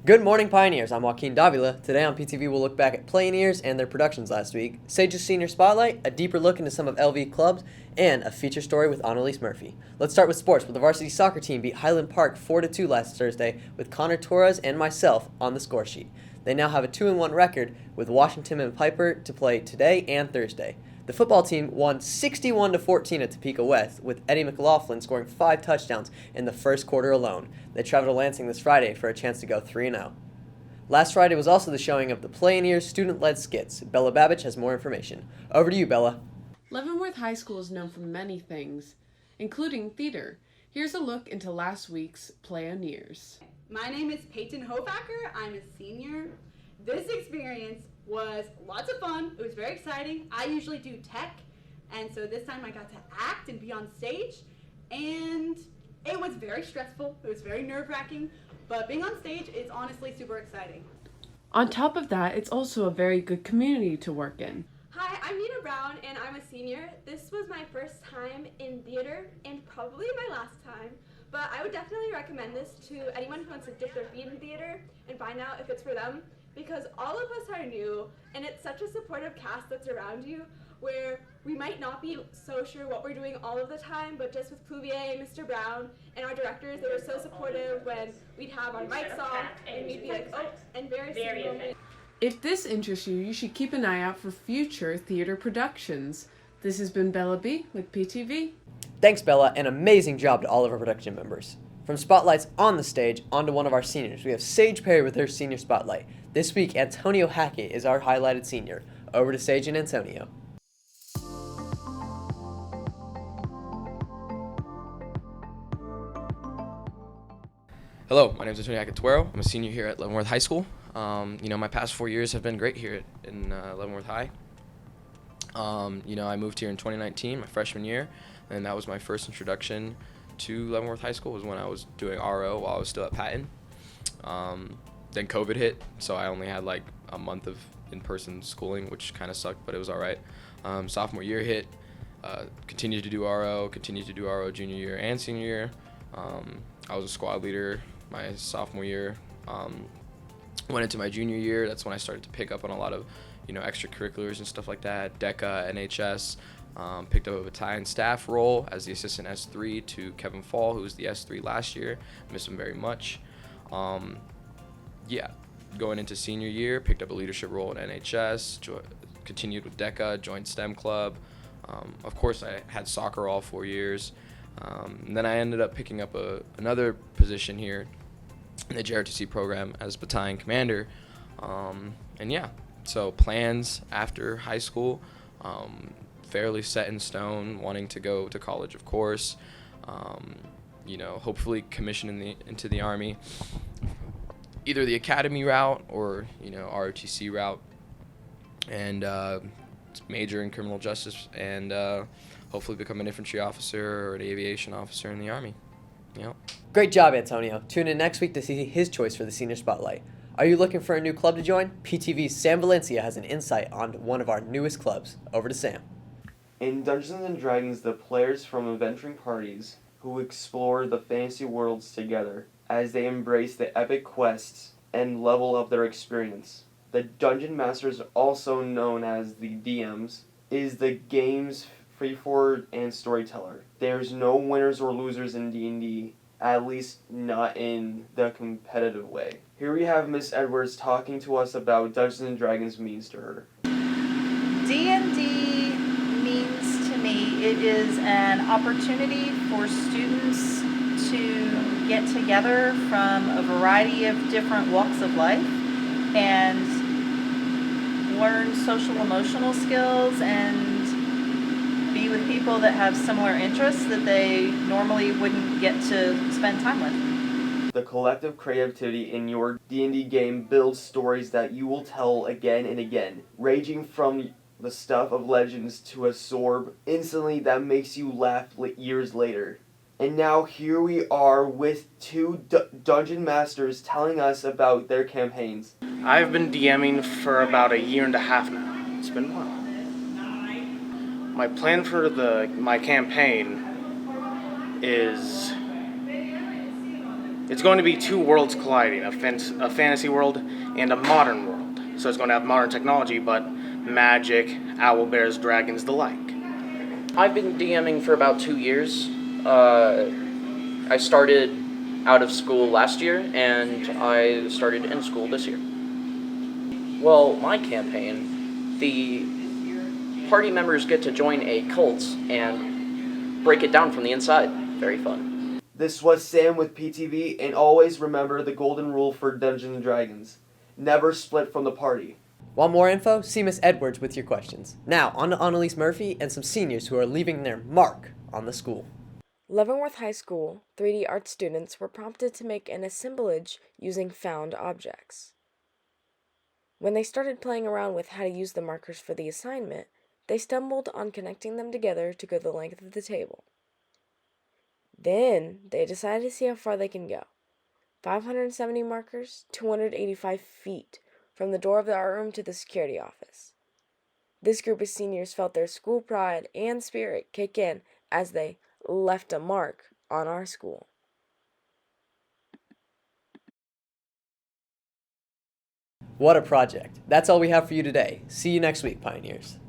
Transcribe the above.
Good morning, Pioneers. I'm Joaquin Davila. Today on PTV, we'll look back at Pioneers and their productions last week, Sage's Senior Spotlight, a deeper look into some of LV clubs, and a feature story with Annalise Murphy. Let's start with sports, where the varsity soccer team beat Highland Park 4-2 last Thursday, with Connor Torres and myself on the score sheet. They now have a 2-1 record, with Washington and Piper to play today and Thursday. The football team won 61-14 at Topeka West, with Eddie McLaughlin scoring 5 touchdowns in the first quarter alone. They travel to Lansing this Friday for a chance to go 3-0. Last Friday was also the showing of the Pioneers student-led skits. Bella Babich has more information. Over to you, Bella. Leavenworth High School is known for many things, including theater. Here's a look into last week's Pioneers. My name is Peyton Hofacker. I'm a senior. This experience was lots of fun. It was very exciting. I usually do tech, and so this time I got to act and be on stage, and it was very stressful. It was very nerve-wracking, but being on stage is honestly super exciting. On top of that, it's also a very good community to work in. Hi, I'm Nina Brown, and I'm a senior. This was my first time in theater, and probably my last time, but I would definitely recommend this to anyone who wants to dip their feet in theater and find out if it's for them, because all of us are new, and it's such a supportive cast that's around you, where we might not be so sure what we're doing all of the time, but just with Pluvier and Mr. Brown and our directors, they were so supportive when we'd have our mics off, and we'd be like, oh, and very sweet. If this interests you, you should keep an eye out for future theater productions. This has been Bella B with PTV. Thanks, Bella, and amazing job to all of our production members. From spotlights on the stage, on to one of our seniors. We have Sage Perry with her senior spotlight. This week, Antonio Hackett is our highlighted senior. Over to Sage and Antonio. Hello, my name is Antonio Hackett. I'm a senior here at Leavenworth High School. My past 4 years have been great here in Leavenworth High. I moved here in 2019, my freshman year, and that was my first introduction to Leavenworth High School was when I was doing RO while I was still at Patton. Then COVID hit, so I only had like a month of in-person schooling, which kind of sucked, but it was all right. Sophomore year hit, continued to do RO junior year and senior year. I was a squad leader my sophomore year. Went into my junior year, that's when I started to pick up on a lot of, extracurriculars and stuff like that, DECA, NHS. Picked up a battalion staff role as the assistant S3 to Kevin Fall, who was the S3 last year. I miss him very much. Going into senior year, picked up a leadership role in NHS, continued with DECA, joined STEM club. Of course, I had soccer all 4 years. And then I ended up picking up another position here in the JRTC program as battalion commander. So plans after high school, fairly set in stone, wanting to go to college, of course. Hopefully commission into the Army, either the academy route or, ROTC route, and major in criminal justice, and hopefully become an infantry officer or an aviation officer in the Army. Great job, Antonio. Tune in next week to see his choice for the senior spotlight. Are you looking for a new club to join? PTV's Sam Valencia has an insight on one of our newest clubs. Over to Sam. In Dungeons & Dragons, the players from adventuring parties who explore the fantasy worlds together as they embrace the epic quests and level up their experience. The Dungeon Masters, also known as the DMs, is the game's free-forward and storyteller. There's no winners or losers in D&D, at least not in the competitive way. Here we have Miss Edwards talking to us about Dungeons & Dragons means to her. D&D means to me it is an opportunity for students to get together from a variety of different walks of life and learn social emotional skills and be with people that have similar interests that they normally wouldn't get to spend time with. The collective creativity in your D&D game builds stories that you will tell again and again, ranging from the stuff of legends to a sorb instantly that makes you laugh years later. And now here we are with two Dungeon Masters telling us about their campaigns. I've been DMing for about a year and a half now. It's been a while. My plan for my campaign is It's going to be two worlds colliding, a fantasy world and a modern world. So it's going to have modern technology, but magic, owlbears, dragons, the like. I've been DMing for about 2 years. I started out of school last year, and I started in school this year. Well, my campaign, the party members get to join a cult and break it down from the inside. Very fun. This was Sam with PTV, and always remember the golden rule for Dungeons & Dragons. Never split from the party. Want more info? See Miss Edwards with your questions. Now, on to Annalise Murphy and some seniors who are leaving their mark on the school. Leavenworth High School 3D art students were prompted to make an assemblage using found objects. When they started playing around with how to use the markers for the assignment, they stumbled on connecting them together to go the length of the table. Then they decided to see how far they can go. 570 markers, 285 feet, from the door of the art room to the security office. This group of seniors felt their school pride and spirit kick in as they left a mark on our school. What a project. That's all we have for you today. See you next week, Pioneers.